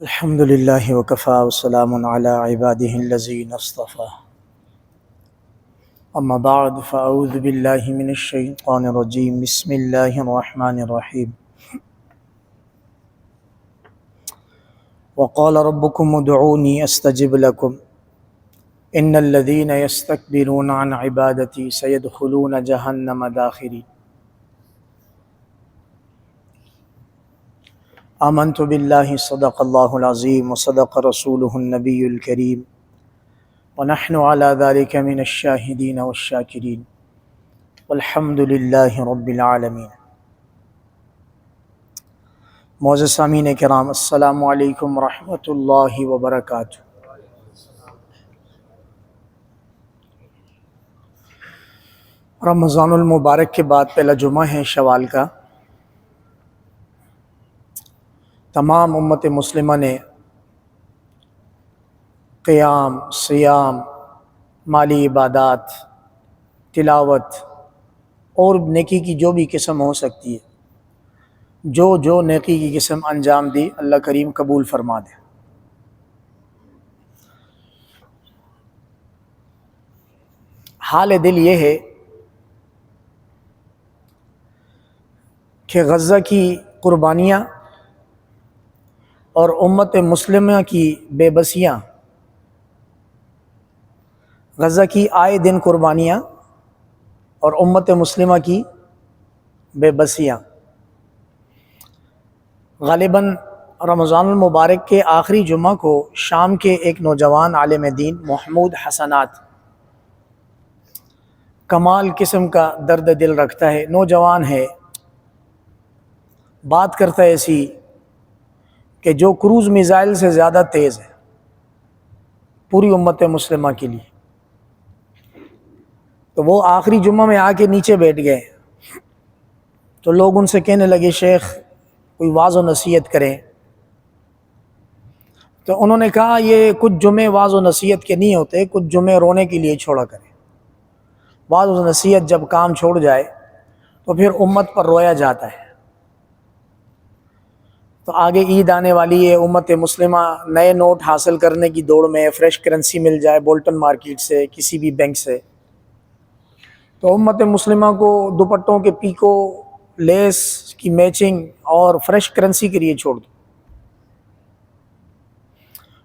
الحمد لله وكفى وسلام على عباده الذين اصطفى أما بعد فأعوذ بالله من الشيطان الرجيم بسم الله الرحمن الرحيم وقال ربكم ادعوني أستجب لكم إن الذين يستكبرون عن عبادتي سيدخلون جهنم داخرين آمنت بالله صدق الله العظيم وصدق رسوله النبي الكريم ونحن على ذلك من الشاهدين والشاكرين والحمد لله رب العالمين۔ معزز سامعین کرام، السلام علیکم ورحمۃ اللہ وبرکاتہ۔ رمضان المبارک کے بعد پہلا جمعہ ہے شوال کا۔ تمام امت مسلمہ نے قیام، سیام، مالی عبادات، تلاوت اور نیکی کی جو بھی قسم ہو سکتی ہے، جو نیکی کی قسم انجام دی، اللہ کریم قبول فرما دے۔ حال دل یہ ہے کہ غزہ کی قربانیاں اور امت مسلمہ کی بے بسیاں، غزہ کی آئے دن قربانیاں اور امت مسلمہ کی بے بسیاں، غالباً رمضان المبارک کے آخری جمعہ کو شام کے ایک نوجوان عالم دین محمود حسنات، کمال قسم کا درد دل رکھتا ہے، نوجوان ہے، بات کرتا ہے ایسی کہ جو کروز میزائل سے زیادہ تیز ہے پوری امت مسلمہ کے لیے۔ تو وہ آخری جمعہ میں آ کے نیچے بیٹھ گئے، تو لوگ ان سے کہنے لگے شیخ کوئی واعظ و نصیحت کریں۔ تو انہوں نے کہا یہ کچھ جمعے واعظ و نصیحت کے نہیں ہوتے، کچھ جمعے رونے کے لیے چھوڑا کریں۔ واعظ و نصیحت جب کام چھوڑ جائے تو پھر امت پر رویا جاتا ہے۔ تو آگے عید آنے والی ہے، امت مسلمہ نئے نوٹ حاصل کرنے کی دوڑ میں، فریش کرنسی مل جائے بولٹن مارکیٹ سے، کسی بھی بینک سے، تو امت مسلمہ کو دوپٹوں کے پیکو، لیس کی میچنگ اور فریش کرنسی کے لیے چھوڑ دو،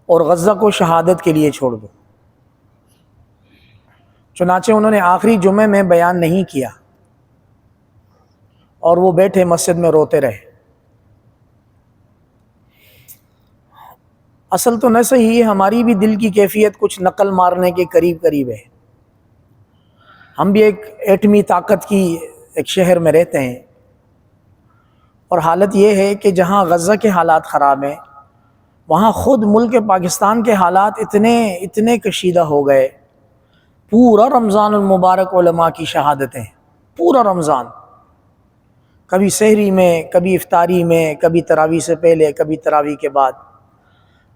اور غزہ کو شہادت کے لیے چھوڑ دو۔ چنانچہ انہوں نے آخری جمعے میں بیان نہیں کیا اور وہ بیٹھے مسجد میں روتے رہے۔ اصل تو نہ صحیح ہے، ہماری بھی دل کی کیفیت کچھ نقل مارنے کے قریب ہے۔ ہم بھی ایک ایٹمی طاقت کی ایک شہر میں رہتے ہیں، اور حالت یہ ہے کہ جہاں غزہ کے حالات خراب ہیں وہاں خود ملک پاکستان کے حالات اتنے کشیدہ ہو گئے۔ پورا رمضان المبارک علماء کی شہادتیں، پورا رمضان، کبھی سحری میں، کبھی افطاری میں، کبھی تراویح سے پہلے، کبھی تراویح کے بعد۔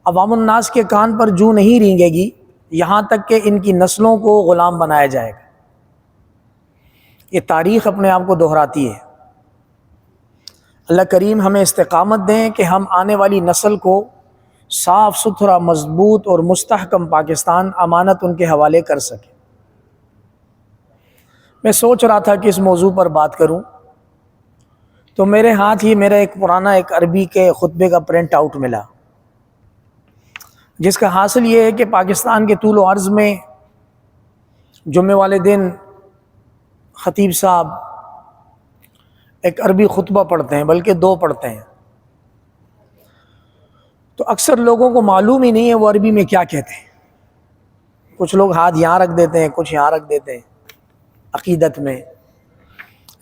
عوام الناس کے کان پر جوں نہیں رینگے گی یہاں تک کہ ان کی نسلوں کو غلام بنایا جائے گا۔ یہ تاریخ اپنے آپ کو دہراتی ہے۔ اللہ کریم ہمیں استقامت دیں کہ ہم آنے والی نسل کو صاف ستھرا، مضبوط اور مستحکم پاکستان امانت ان کے حوالے کر سکیں۔ میں سوچ رہا تھا کہ اس موضوع پر بات کروں، تو میرے ہاتھ ہی میرا ایک پرانا عربی کے خطبے کا پرنٹ آؤٹ ملا، جس کا حاصل یہ ہے کہ پاکستان کے طول و عرض میں جمعے والے دن خطیب صاحب ایک عربی خطبہ پڑھتے ہیں، بلکہ دو پڑھتے ہیں، تو اکثر لوگوں کو معلوم ہی نہیں ہے وہ عربی میں کیا کہتے ہیں۔ کچھ لوگ ہاتھ یہاں رکھ دیتے ہیں، کچھ یہاں رکھ دیتے ہیں عقیدت میں،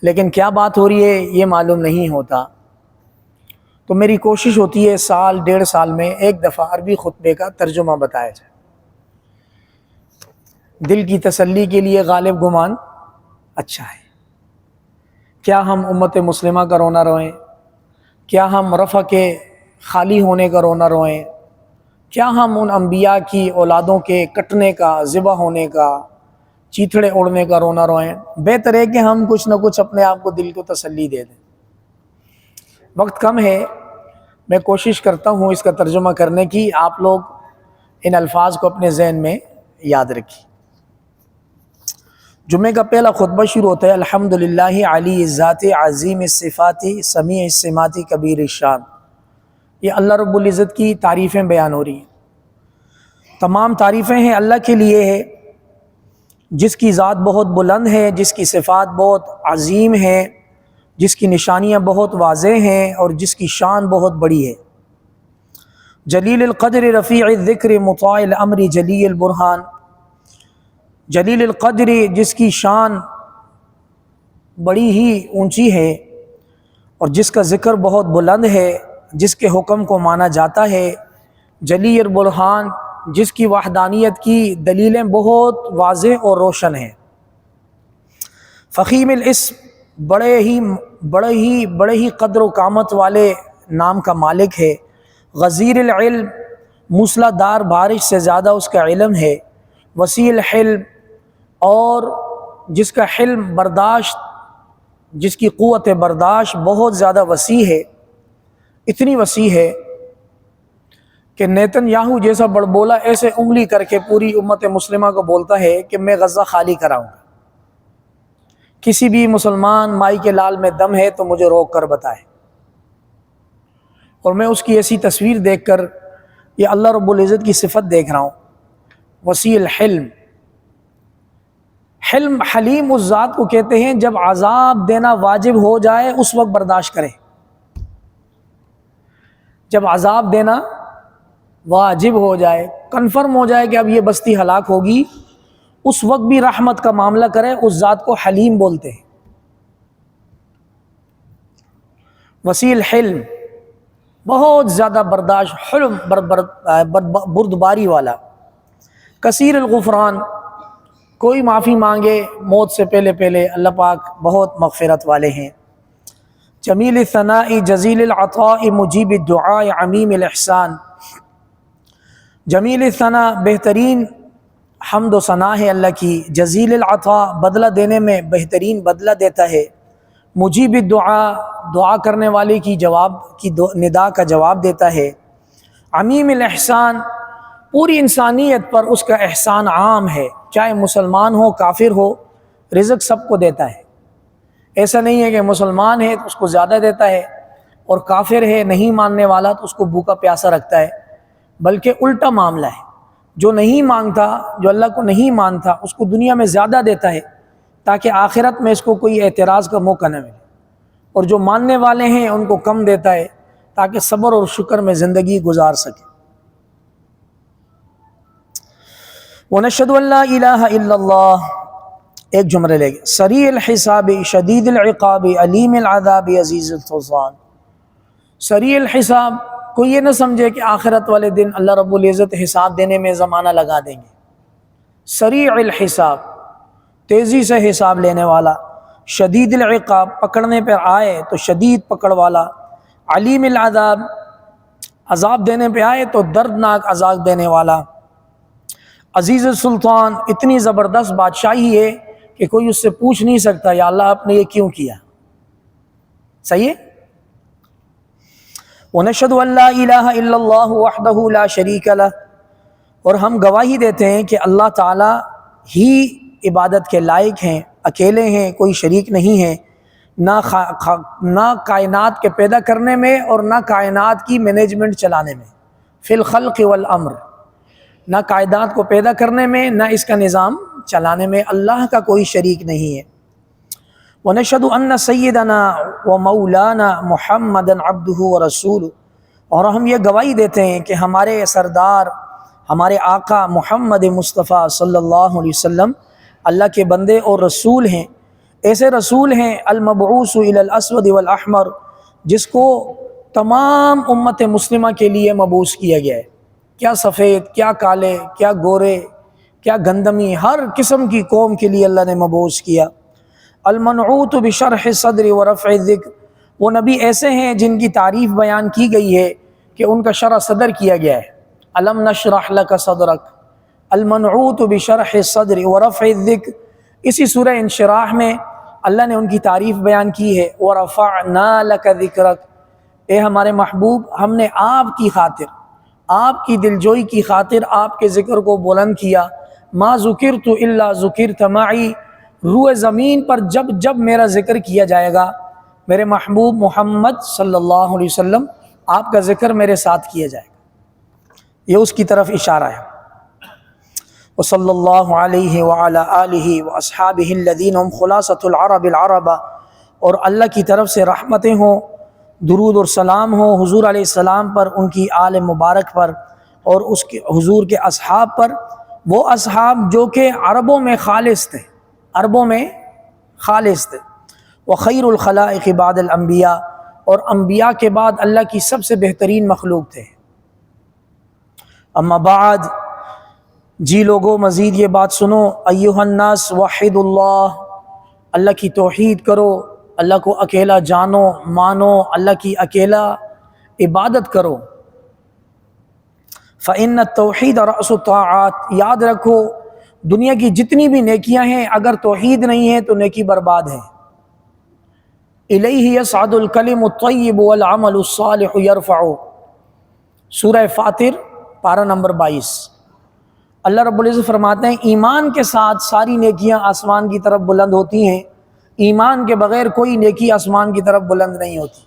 لیکن کیا بات ہو رہی ہے یہ معلوم نہیں ہوتا۔ تو میری کوشش ہوتی ہے سال ڈیڑھ سال میں ایک دفعہ عربی خطبے کا ترجمہ بتایا جائے، دل کی تسلی کے لیے غالب گمان اچھا ہے۔ کیا ہم امت مسلمہ کا رونا روئیں؟ کیا ہم رفع کے خالی ہونے کا رونا روئیں؟ کیا ہم ان انبیاء کی اولادوں کے کٹنے کا، ذبح ہونے کا، چیتھڑے اڑنے کا رونا روئیں؟ بہتر ہے کہ ہم کچھ نہ کچھ اپنے آپ کو دل کو تسلی دے دیں۔ وقت کم ہے، میں کوشش کرتا ہوں اس کا ترجمہ کرنے کی، آپ لوگ ان الفاظ کو اپنے ذہن میں یاد رکھیں۔ جمعے کا پہلا خطبہ شروع ہوتا ہے الحمدللہ علی الذات عظیم الصفات سمیع السمات کبیر الشان۔ یہ اللہ رب العزت کی تعریفیں بیان ہو رہی ہیں۔ تمام تعریفیں ہیں اللہ کے لیے ہے، جس کی ذات بہت بلند ہے، جس کی صفات بہت عظیم ہیں، جس کی نشانیاں بہت واضح ہیں اور جس کی شان بہت بڑی ہے۔ جلیل القدر رفیع الذکر مطاع الامر جلی البرہان۔ جلیل القدر جس کی شان بڑی ہی اونچی ہے اور جس کا ذکر بہت بلند ہے، جس کے حکم کو مانا جاتا ہے۔ جلی البرہان جس کی وحدانیت کی دلیلیں بہت واضح اور روشن ہیں۔ فخیم الاسم بڑے ہی قدر و قامت والے نام کا مالک ہے۔ غزیر العلم موسلا دار بارش سے زیادہ اس کا علم ہے۔ وسیع الحلم اور جس کا حلم برداشت، جس کی قوت برداشت بہت زیادہ وسیع ہے، اتنی وسیع ہے کہ نیتن یاہو جیسا بڑبولا ایسے انگلی کر کے پوری امت مسلمہ کو بولتا ہے کہ میں غزہ خالی کراؤں گا۔ کسی بھی مسلمان مائی کے لال میں دم ہے تو مجھے روک کر بتائے۔ اور میں اس کی ایسی تصویر دیکھ کر یہ اللہ رب العزت کی صفت دیکھ رہا ہوں، وسیع الحلم۔ حلم حلیم اس ذات کو کہتے ہیں جب عذاب دینا واجب ہو جائے اس وقت برداشت کرے۔ جب عذاب دینا واجب ہو جائے، کنفرم ہو جائے کہ اب یہ بستی ہلاک ہوگی، اس وقت بھی رحمت کا معاملہ کرے، اس ذات کو حلیم بولتے ہیں۔ وسیع الحلم بہت زیادہ برداشت، حلم بردباری والا۔ کثیر الغفران کوئی معافی مانگے موت سے پہلے اللہ پاک بہت مغفرت والے ہیں۔ جمیل الثناء جزیل العطاء مجیب الدعاء عمیم الاحسان۔ جمیل الثناء بہترین حمد و ثنا ہے اللہ کی۔ جزیل العطاء بدلہ دینے میں بہترین بدلہ دیتا ہے۔ مجیب الدعاء دعا کرنے والے کی ندا کا جواب دیتا ہے۔ عمیم الاحسان پوری انسانیت پر اس کا احسان عام ہے، چاہے مسلمان ہو کافر ہو، رزق سب کو دیتا ہے۔ ایسا نہیں ہے کہ مسلمان ہے تو اس کو زیادہ دیتا ہے اور کافر ہے نہیں ماننے والا تو اس کو بھوکا پیاسا رکھتا ہے، بلکہ الٹا معاملہ ہے۔ جو نہیں مانگتا، جو اللہ کو نہیں مانتا، اس کو دنیا میں زیادہ دیتا ہے تاکہ آخرت میں اس کو کوئی اعتراض کا موقع نہ ملے، اور جو ماننے والے ہیں ان کو کم دیتا ہے تاکہ صبر اور شکر میں زندگی گزار سکے۔ وَنَشْهَدُ أَن لَّا إِلَٰهَ إِلَّا اللَّهُ ایک جملے لے گئے۔ سریع الحساب شدید العقاب علیم العذاب عزیز السلطان۔ سریع الحساب، کوئی یہ نہ سمجھے کہ آخرت والے دن اللہ رب العزت حساب دینے میں زمانہ لگا دیں گے۔ سریع الحساب تیزی سے حساب لینے والا، شدید العقاب پکڑنے پر آئے تو شدید پکڑ والا، علیم العذاب عذاب دینے پہ آئے تو دردناک عذاب دینے والا، عزیز السلطان اتنی زبردست بادشاہی ہے کہ کوئی اس سے پوچھ نہیں سکتا یا اللہ آپ نے یہ کیوں کیا۔ صحیح ہے؟ وَنَشْهَدُ أَن لَّا إِلَٰهَ إِلَّا اللَّهُ وَحْدَهُ لَا شَرِيكَ لَهُ، اور ہم گواہی دیتے ہیں کہ اللہ تعالیٰ ہی عبادت کے لائق ہیں، اکیلے ہیں، کوئی شریک نہیں ہے، نہ کائنات کے پیدا کرنے میں اور نہ کائنات کی مینجمنٹ چلانے میں، فی الخلق والامر، نہ کائنات کو پیدا کرنے میں نہ اس کا نظام چلانے میں اللہ کا کوئی شریک نہیں ہے۔ وَنَشْهَدُ أَنَّ سَيِّدَنَا وَمَوْلَانَا مُحَمَّدًا عَبْدُهُ وَرَسُولُهُ، اور ہم یہ گواہی دیتے ہیں کہ ہمارے سردار، ہمارے آقا محمد مصطفیٰ صلی اللہ علیہ وسلم اللہ کے بندے اور رسول ہیں۔ ایسے رسول ہیں المبعوث الی الاسود والاحمر، جس کو تمام امت مسلمہ کے لیے مبعوث کیا گیا ہے، کیا سفید، کیا کالے، کیا گورے، کیا گندمی، ہر قسم کی قوم کے لیے اللہ نے مبعوث کیا۔ المنعوت بشرح الصدر ورفع الذکر، وہ نبی ایسے ہیں جن کی تعریف بیان کی گئی ہے کہ ان کا شرح صدر کیا گیا ہے۔ الم نشرح لک صدرک، المنعوت بشرح الصدر ورفع الذکر، اسی سورہ انشراح میں اللہ نے ان کی تعریف بیان کی ہے۔ ورفعنا لک ذکرک، اے ہمارے محبوب ہم نے آپ کی خاطر، آپ کی دلجوئی کی خاطر آپ کے ذکر کو بلند کیا۔ ما ذکرت الا ذکرت معی، روئے زمین پر جب جب میرا ذکر کیا جائے گا میرے محبوب محمد صلی اللہ علیہ وسلم آپ کا ذکر میرے ساتھ کیا جائے گا۔ یہ اس کی طرف اشارہ ہے۔ وصلی اللہ علیہ وعلی آلہ واصحابہ الذین ہم خلاصۃ العرب العرب، اور اللہ کی طرف سے رحمتیں ہوں، درود اور سلام ہو حضور علیہ السلام پر، ان کی آل مبارک پر، اور اس کے حضور کے اصحاب پر، وہ اصحاب جو کہ عربوں میں خالص تھے، عربوں میں خالص تھے۔ وخیر الخلائق بعد الانبیاء، اور انبیاء کے بعد اللہ کی سب سے بہترین مخلوق تھے۔ اما بعد، جی لوگو مزید یہ بات سنو، ایھا الناس وحد اللہ، اللہ کی توحید کرو، اللہ کو اکیلا جانو مانو، اللہ کی اکیلا عبادت کرو۔ فإن التوحید رأس الطاعات، یاد رکھو دنیا کی جتنی بھی نیکیاں ہیں اگر توحید نہیں ہے تو نیکی برباد ہے۔ الیہ یصعد الکلم الطیب والعمل الصالح یرفع، سورہ فاطر پارہ نمبر 22۔ اللہ رب العزت فرماتے ہیں ایمان کے ساتھ ساری نیکیاں آسمان کی طرف بلند ہوتی ہیں، ایمان کے بغیر کوئی نیکی آسمان کی طرف بلند نہیں ہوتی،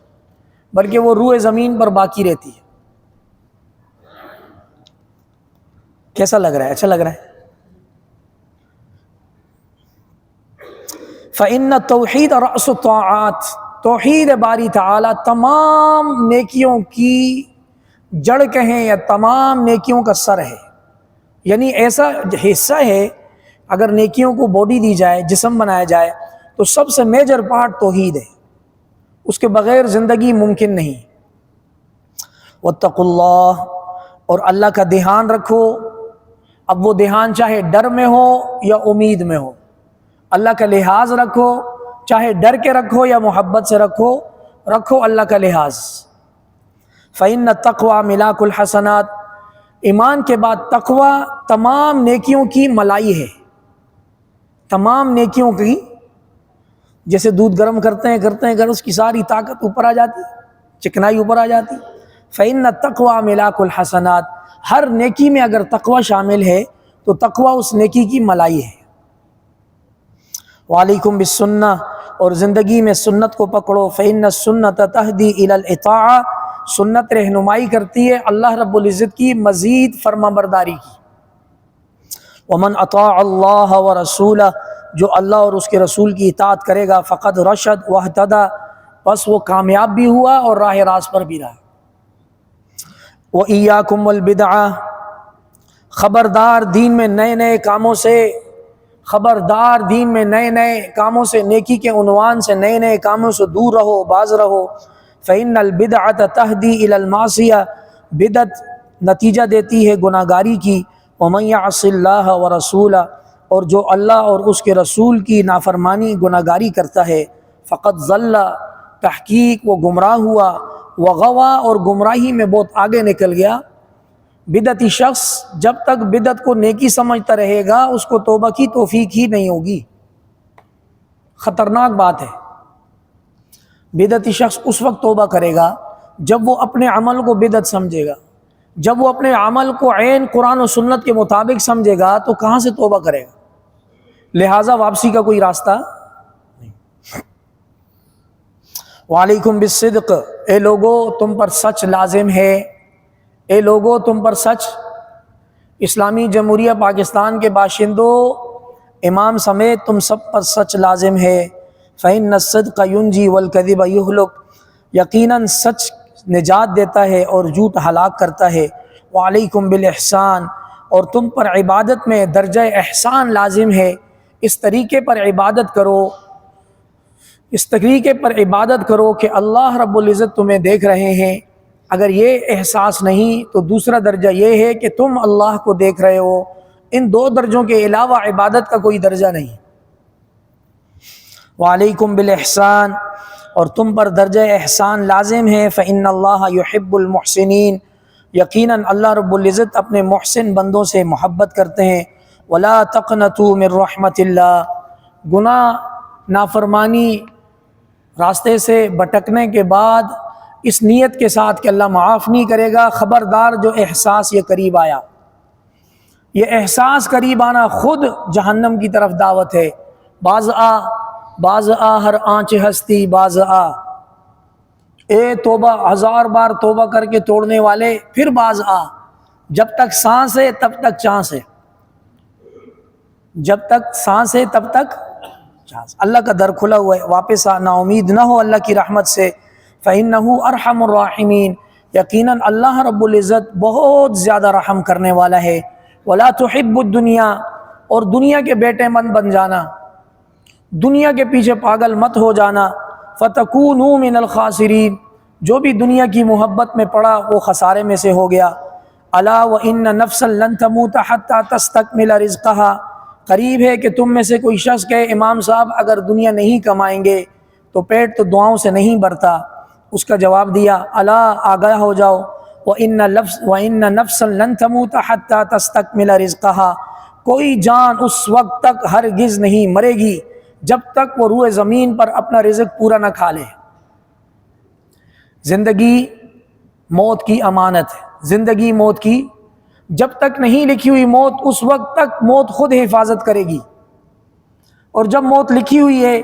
بلکہ وہ روئے زمین پر باقی رہتی ہے۔ کیسا لگ رہا ہے؟ اچھا لگ رہا ہے؟ فإن التوحید رأس الطاعات، توحید باری تعالی تمام نیکیوں کی جڑ کہیں یا تمام نیکیوں کا سر ہے، یعنی ایسا حصہ ہے اگر نیکیوں کو باڈی دی جائے، جسم بنایا جائے تو سب سے میجر پارٹ توحید ہے، اس کے بغیر زندگی ممکن نہیں۔ واتقوا اللہ، اور اللہ کا دھیان رکھو۔ اب وہ دھیان چاہے ڈر میں ہو یا امید میں ہو، اللہ کا لحاظ رکھو، چاہے ڈر کے رکھو یا محبت سے رکھو، رکھو اللہ کا لحاظ۔ فإن التقوى ملاک الحسنات، ایمان کے بعد تقوی تمام نیکیوں کی ملائی ہے، تمام نیکیوں کی، جیسے دودھ گرم کرتے ہیں اگر اس کی ساری طاقت اوپر آ جاتی، چکنائی اوپر آ جاتی۔ فإن التقوى ملاک الحسنات، ہر نیکی میں اگر تقوی شامل ہے تو تقوی اس نیکی کی ملائی ہے۔ وعلیکم بالسنہ، اور زندگی میں سنت کو پکڑو۔ فإن السنۃ تہدی الی الاطاعہ، سنت رہنمائی کرتی ہے اللہ رب العزت کی مزید فرما برداری کی۔ ومن اطاع اللہ ورسولہ، جو اللہ اور اس کے رسول کی اطاعت کرے گا، فقد رشد واہتدی، بس وہ کامیاب بھی ہوا اور راہ راست پر بھی رہا۔ وإیاکم والبدعہ، خبردار دین میں نئے نئے کاموں سے، خبردار دین میں نئے نئے کاموں سے، نیکی کے عنوان سے نئے نئے کاموں سے دور رہو، باز رہو۔ فإن البدعۃ تہدی الی المعصیہ، بدعت نتیجہ دیتی ہے گناہ گاری کی۔ ومن یعص اللہ ورسولہ، اور جو اللہ اور اس کے رسول کی نافرمانی گناہ گاری کرتا ہے، فقد ضل، تحقیق وہ گمراہ ہوا، وغوا، اور گمراہی میں بہت آگے نکل گیا۔ بدعتی شخص جب تک بدعت کو نیکی سمجھتا رہے گا اس کو توبہ کی توفیق ہی نہیں ہوگی، خطرناک بات ہے۔ بدعتی شخص اس وقت توبہ کرے گا جب وہ اپنے عمل کو بدعت سمجھے گا، جب وہ اپنے عمل کو عین قرآن و سنت کے مطابق سمجھے گا تو کہاں سے توبہ کرے گا؟ لہٰذا واپسی کا کوئی راستہ نہیں۔ وعلیکم بالصدق، اے لوگو تم پر سچ لازم ہے، اے لوگو تم پر سچ، اسلامی جمہوریہ پاکستان کے باشندوں، امام سمیت تم سب پر سچ لازم ہے۔ فإن الصدق ينجي والكذب يهلك، یقیناً سچ نجات دیتا ہے اور جھوٹ ہلاک کرتا ہے۔ وعلیکم بالاحسان، اور تم پر عبادت میں درجہ احسان لازم ہے، اس طریقے پر عبادت کرو، اس طریقے پر عبادت کرو کہ اللہ رب العزت تمہیں دیکھ رہے ہیں۔ اگر یہ احساس نہیں تو دوسرا درجہ یہ ہے کہ تم اللہ کو دیکھ رہے ہو۔ ان دو درجوں کے علاوہ عبادت کا کوئی درجہ نہیں۔ وعلیکم بالاحسان، اور تم پر درجہ احسان لازم ہے۔ فإن اللہ یحب المحسنین، یقیناً اللہ رب العزت اپنے محسن بندوں سے محبت کرتے ہیں۔ ولا تقنطوا من رحمت اللہ، گناہ نافرمانی راستے سے بھٹکنے کے بعد اس نیت کے ساتھ کہ اللہ معاف نہیں کرے گا، خبردار جو احساس یہ قریب آیا، یہ احساس قریب آنا خود جہنم کی طرف دعوت ہے۔ باز آ ہر آنچ ہستی باز آ، اے توبہ ہزار بار توبہ کر کے توڑنے والے پھر باز آ، جب تک سانس ہے تب تک چانس ہے، جب تک سانس ہے تب تک چانس۔ اللہ کا در کھلا ہوا ہے، واپس آ، نا امید نہ ہو اللہ کی رحمت سے۔ فَإِنَّهُ أَرْحَمُ الرَّاحِمِينَ، یقیناً اللہ رب العزت بہت زیادہ رحم کرنے والا ہے۔ وَلَا تُحِبُّ الدُّنْيَا، اور دنیا کے بیٹے من بن جانا، دنیا کے پیچھے پاگل مت ہو جانا۔ فَتَكُونُوا مِنَ الْخَاسِرِينَ، جو بھی دنیا کی محبت میں پڑا وہ خسارے میں سے ہو گیا۔ أَلَا وَإِنَّ نَفْسًا لَن تَمُوتَ حَتَّى تَسْتَكْمِلَ رِزْقَهَا، قریب ہے کہ تم میں سے کوئی شخص کہے امام صاحب اگر دنیا نہیں کمائیں گے تو پیٹ تو دعاؤں سے نہیں بھرتا۔ اس کا جواب دیا الا، آگاہ ہو جاؤ، وَإِنَّ نَفْسًا لَن تَمُوتَ حَتَّى تَسْتَكْمِلَ رِزْقَهَا، کوئی جان اس وقت تک ہرگز نہیں مرے گی جب تک وہ روئے زمین پر اپنا رزق پورا نہ کھا لے۔ زندگی موت کی امانت ہے، زندگی موت کی جب تک نہیں لکھی ہوئی موت، اس وقت تک موت خود حفاظت کرے گی، اور جب موت لکھی ہوئی ہے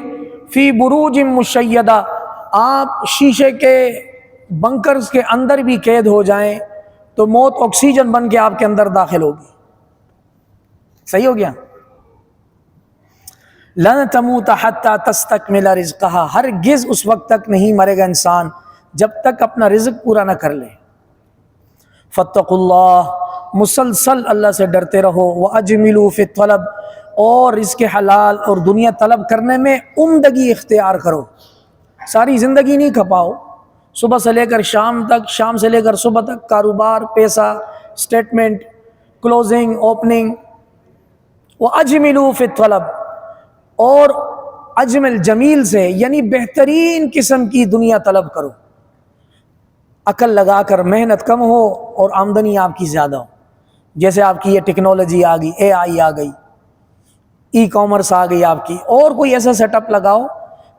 فی بروج مشیدہ، آپ شیشے کے بنکرز کے اندر بھی قید ہو جائیں تو موت آکسیجن بن کے آپ کے اندر داخل ہوگی۔ صحیح ہو گیا؟ لن تموت حتی تستکمل رزقها، ہرگز اس وقت تک نہیں مرے گا انسان جب تک اپنا رزق پورا نہ کر لے۔ فاتقوا اللہ، مسلسل اللہ سے ڈرتے رہو، واجملوا فی الطلب، اور رزق حلال اور دنیا طلب کرنے میں عمدگی اختیار کرو۔ ساری زندگی نہیں کھپاؤ، صبح سے لے کر شام تک، شام سے لے کر صبح تک کاروبار، پیسہ، سٹیٹمنٹ، کلوزنگ، اوپننگ۔ واجملوا فی الطلب، اور اجمل جمیل سے یعنی بہترین قسم کی دنیا طلب کرو، عقل لگا کر، محنت کم ہو اور آمدنی آپ کی زیادہ ہو۔ جیسے آپ کی یہ ٹیکنالوجی آ گئی، اے آئی آ گئی، ای کامرس آ گئی آپ کی، اور کوئی ایسا سیٹ اپ لگاؤ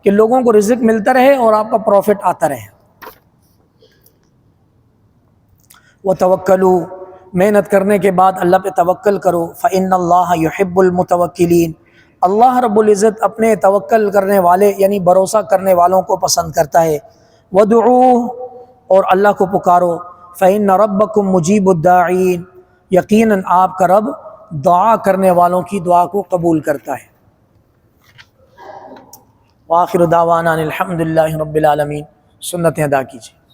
کہ لوگوں کو رزق ملتا رہے اور آپ کا پروفٹ آتا رہے۔ وتوکلوا، محنت کرنے کے بعد اللہ پہ توکل کرو۔ فإن اللہ یحب المتوکلین، اللہ رب العزت اپنے توکل کرنے والے یعنی بھروسہ کرنے والوں کو پسند کرتا ہے۔ وادعوہ، اور اللہ کو پکارو۔ فإن ربکم مجیب الداعین، یقیناً آپ کا رب دعا کرنے والوں کی دعا کو قبول کرتا ہے۔ وآخر دعوانا الحمد للہ رب العالمین۔ سنتیں ادا کیجیے۔